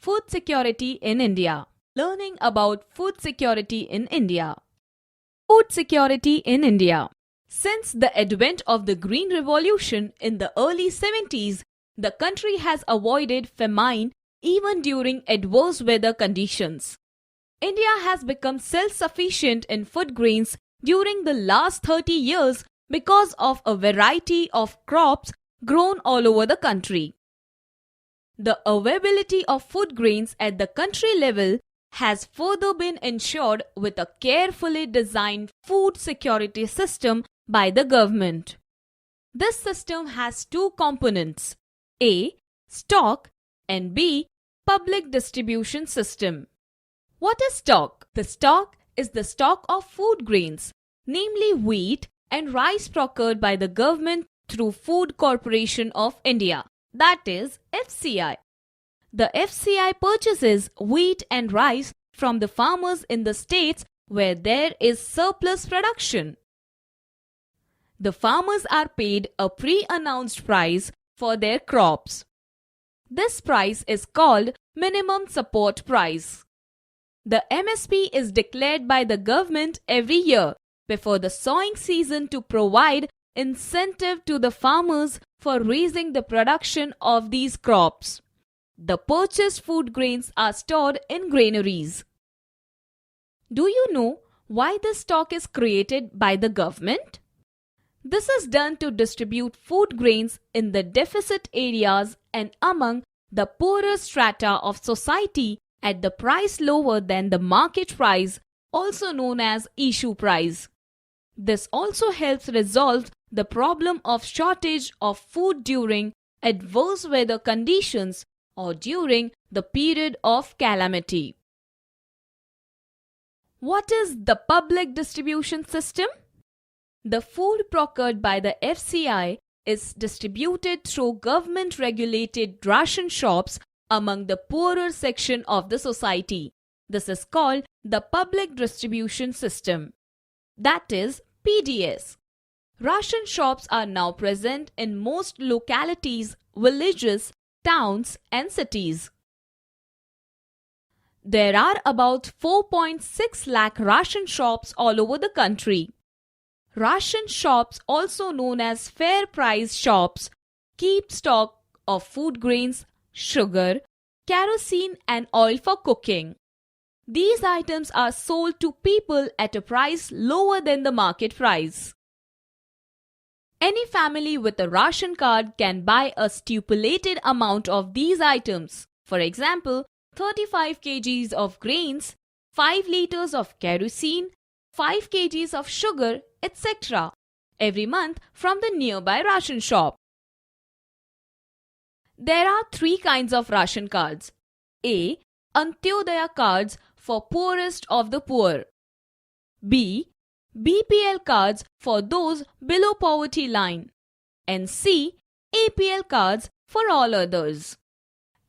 Food security in India. Learning about food security in India. Food security in India. Since the advent of the Green Revolution in the early 70s, the country has avoided famine even during adverse weather conditions. India has become self-sufficient in food grains during the last 30 years because of a variety of crops grown all over the country. The availability of food grains at the country level has further been ensured with a carefully designed food security system by the government. This system has two components: A. Stock, and B. Public distribution system. What is stock? The stock is the stock of food grains, namely wheat and rice procured by the government through Food Corporation of India, that is FCI. The FCI purchases wheat and rice from the farmers in the states where there is surplus production. The farmers are paid a pre-announced price for their crops. This price is called minimum support price. The MSP is declared by the government every year before the sowing season to provide incentive to the farmers for raising the production of these crops. The purchased food grains are stored in granaries. Do you know why this stock is created by the government? This is done to distribute food grains in the deficit areas and among the poorer strata of society at the price lower than the market price, also known as issue price. This also helps resolve the problem of shortage of food during adverse weather conditions or during the period of calamity. What is the public distribution system? The food procured by the FCI is distributed through government-regulated ration shops among the poorer section of the society. This is called the public distribution system, that is PDS. Ration shops are now present in most localities, villages, towns and cities. There are about 4.6 lakh ration shops all over the country. Ration shops, also known as fair price shops, keep stock of food grains, sugar, kerosene and oil for cooking. These items are sold to people at a price lower than the market price. Any family with a ration card can buy a stipulated amount of these items. For example, 35 kgs of grains, 5 liters of kerosene, 5 kgs of sugar, etc. every month from the nearby ration shop. There are three kinds of ration cards. A. Antyodaya cards for poorest of the poor. B. BPL cards for those below poverty line. And C. APL cards for all others.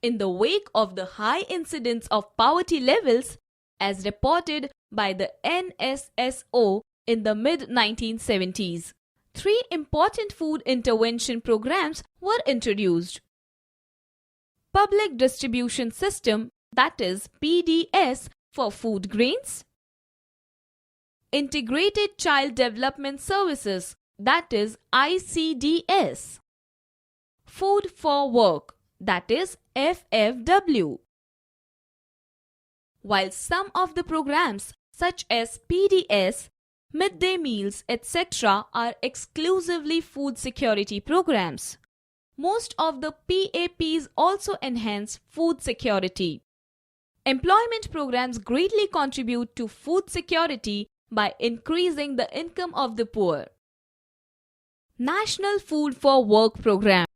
In the wake of the high incidence of poverty levels, as reported by the NSSO in the mid-1970s, three important food intervention programs were introduced. Public Distribution System, that is PDS for food grains. Integrated Child Development Services, that is ICDS. Food for Work, that is FFW. While some of the programs such as PDS, midday meals, etc. are exclusively food security programs, most of the PAPs also enhance food security. Employment programs greatly contribute to food security by increasing the income of the poor. National Food for Work Program.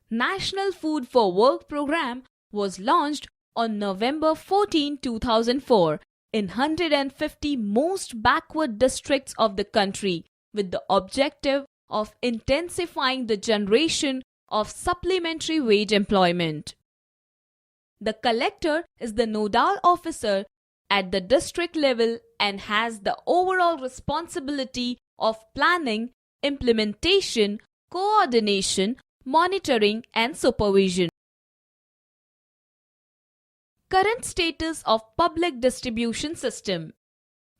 National Food for Work Program was launched on November 14, 2004 in 150 most backward districts of the country with the objective of intensifying the generation of supplementary wage employment. The collector is the nodal officer at the district level and has the overall responsibility of planning, implementation, coordination, monitoring and supervision. Current status of public distribution system.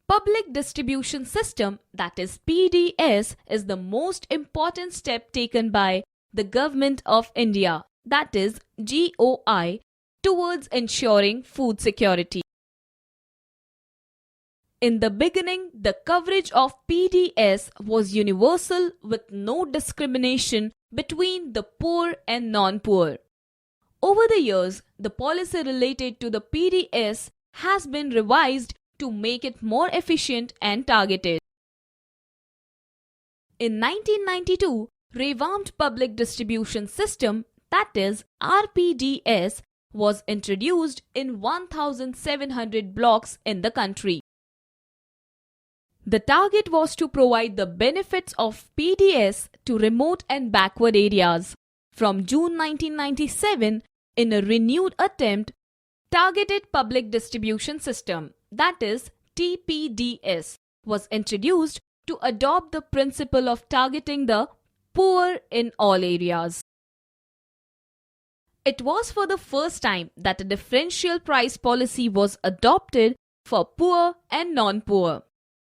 Public distribution system, that is PDS, is the most important step taken by the Government of India, that is GOI, towards ensuring food security. In the beginning, the coverage of PDS was universal with no discrimination between the poor and non-poor. Over the years, the policy related to the PDS has been revised to make it more efficient and targeted. In 1992, revamped public distribution system, that is RPDS, was introduced in 1,700 blocks in the country. The target was to provide the benefits of PDS to remote and backward areas. From June 1997, in a renewed attempt, Targeted Public Distribution System, that is TPDS, was introduced to adopt the principle of targeting the poor in all areas. It was for the first time that a differential price policy was adopted for poor and non-poor.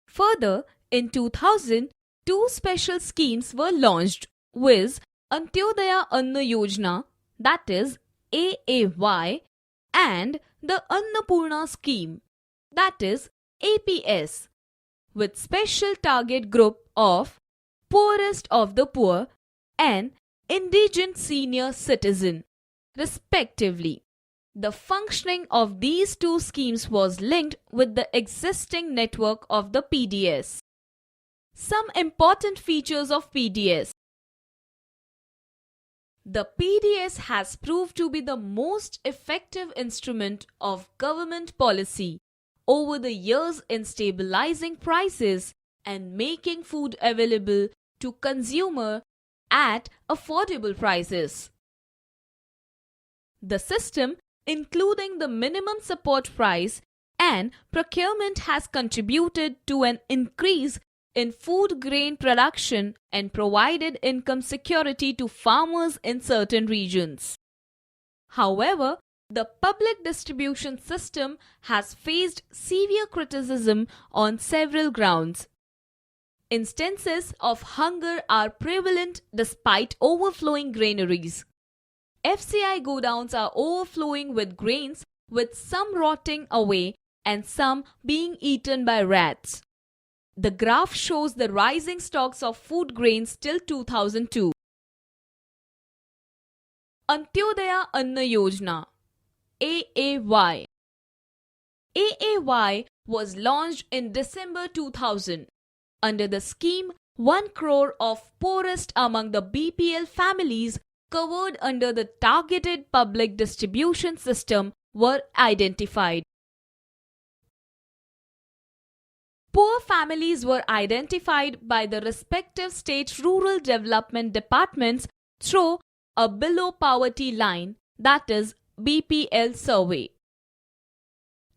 Further, in 2000, two special schemes were launched, viz. Antyodaya Anna Yojana, that is AAY, and the Annapurna scheme, that is APS, with special target group of poorest of the poor and indigent senior citizen, respectively. The functioning of these two schemes was linked with the existing network of the PDS. Some important features of PDS. The PDS has proved to be the most effective instrument of government policy over the years in stabilizing prices and making food available to consumer at affordable prices. The system, including the minimum support price and procurement, has contributed to an increase in food grain production and provided income security to farmers in certain regions. However, the public distribution system has faced severe criticism on several grounds. Instances of hunger are prevalent despite overflowing granaries. FCI godowns are overflowing with grains, with some rotting away and some being eaten by rats. The graph shows the rising stocks of food grains till 2002. Antyodaya Anna Yojana, AAY. AAY was launched in December 2000. Under the scheme, 1 crore of poorest among the BPL families covered under the targeted public distribution system were identified. Poor families were identified by the respective state rural development departments through a below poverty line, that is BPL survey.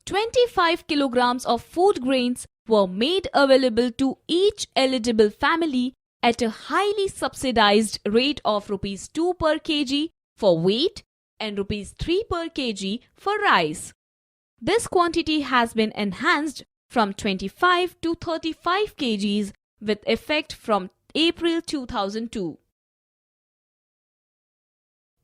25 kilograms of food grains were made available to each eligible family at a highly subsidized rate of Rs 2 per kg for wheat and Rs 3 per kg for rice. This quantity has been enhanced from 25 to 35 kgs with effect from April 2002.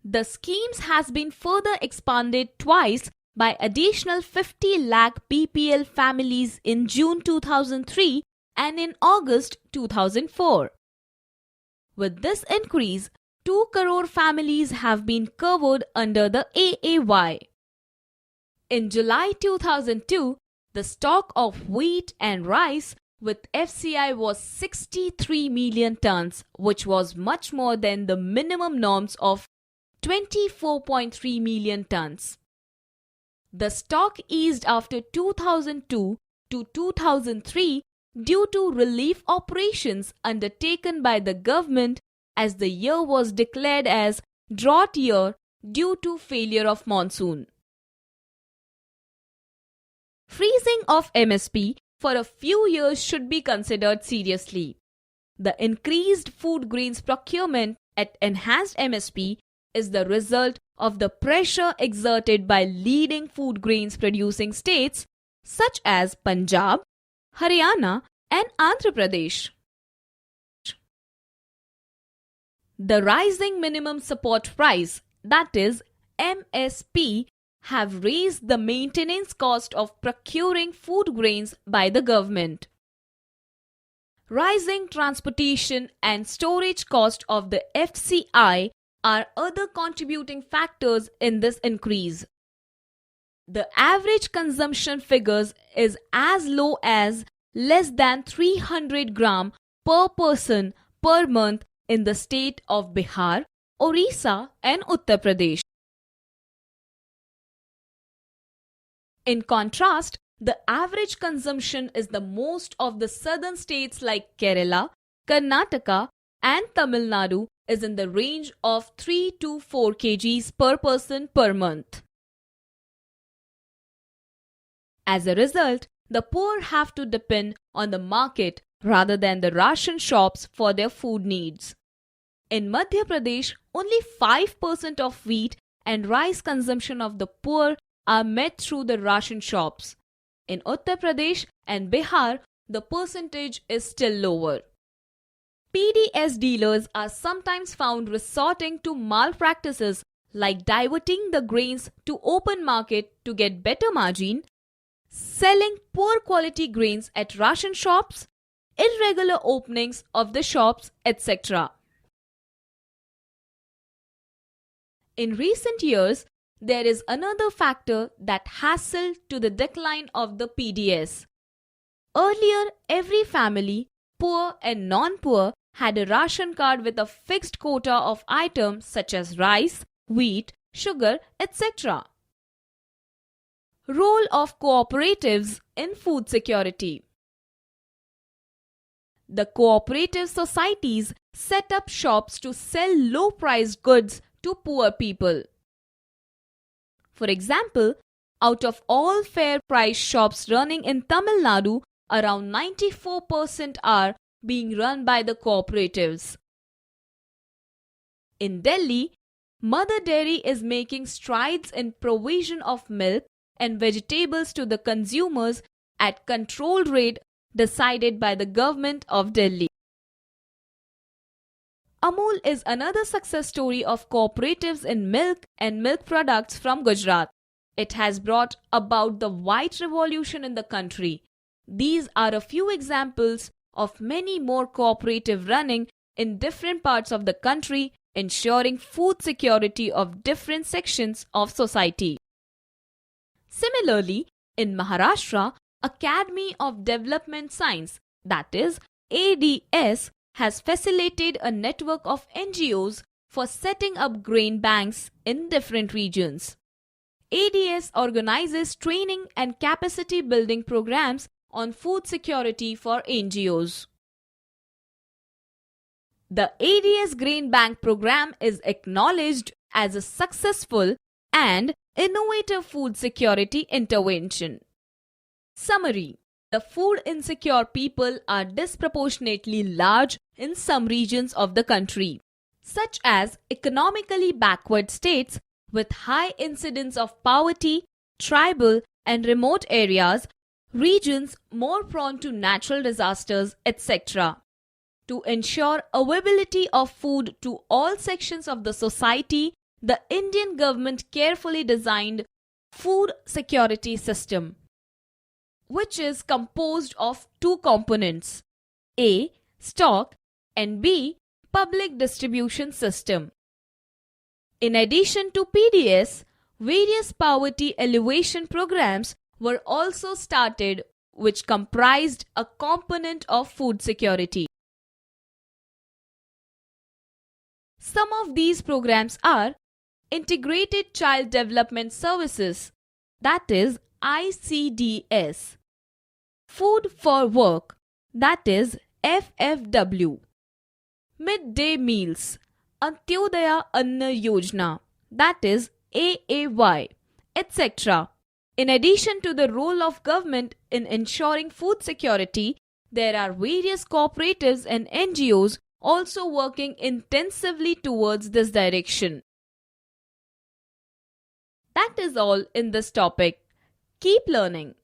The schemes has been further expanded twice by additional 50 lakh BPL families in June 2003 and in August 2004. With this increase, 2 crore families have been covered under the AAY. In July 2002, the stock of wheat and rice with FCI was 63 million tons, which was much more than the minimum norms of 24.3 million tons. The stock eased after 2002 to 2003 due to relief operations undertaken by the government, as the year was declared as drought year due to failure of monsoon. Freezing of MSP for a few years should be considered seriously. The increased food grains procurement at enhanced MSP is the result of the pressure exerted by leading food grains producing states such as Punjab, Haryana, and Andhra Pradesh. The rising minimum support price, that is MSP, have raised the maintenance cost of procuring food grains by the government. Rising transportation and storage cost of the FCI are other contributing factors in this increase. The average consumption figures is as low as less than 300 gram per person per month in the state of Bihar, Orissa, and Uttar Pradesh. In contrast, the average consumption is the most of the southern states like Kerala, Karnataka, and Tamil Nadu is in the range of 3 to 4 kgs per person per month. As a result, the poor have to depend on the market rather than the ration shops for their food needs. In Madhya Pradesh, only 5% of wheat and rice consumption of the poor are met through the ration shops. In Uttar Pradesh and Bihar, the percentage is still lower. PDS dealers are sometimes found resorting to malpractices like diverting the grains to open market to get better margin, selling poor quality grains at ration shops, irregular openings of the shops, etc. In recent years, there is another factor that hastened to the decline of the PDS. Earlier, every family, poor and non-poor, had a ration card with a fixed quota of items such as rice, wheat, sugar, etc. Role of cooperatives in food security. The cooperative societies set up shops to sell low-priced goods to poor people. For example, out of all fair price shops running in Tamil Nadu, around 94% are being run by the cooperatives. In Delhi, Mother Dairy is making strides in provision of milk and vegetables to the consumers at controlled rate decided by the government of Delhi. Amul is another success story of cooperatives in milk and milk products from Gujarat. It has brought about the white revolution in the country. These are a few examples of many more cooperative running in different parts of the country, ensuring food security of different sections of society. Similarly, in Maharashtra, Academy of Development Science, that is ADS, has facilitated a network of NGOs for setting up grain banks in different regions. ADS organizes training and capacity building programs on food security for NGOs. The ADS Grain Bank program is acknowledged as a successful and innovative food security intervention. Summary: the food insecure people are disproportionately large in some regions of the country, such as economically backward states with high incidence of poverty, tribal and remote areas, regions more prone to natural disasters, etc. To ensure availability of food to all sections of the society, the Indian government carefully designed food security system, which is composed of two components: A. Stock, and B. Public distribution system. In addition to PDS, various poverty alleviation programs were also started, which comprised a component of food security. Some of these programs are Integrated Child Development Services, that is ICDS, Food for Work, that is FFW, Midday Meals, Antyodaya Anna Yojana, that is AAY, etc. In addition to the role of government in ensuring food security, there are various cooperatives and NGOs also working intensively towards this direction. That is all in this topic. Keep learning.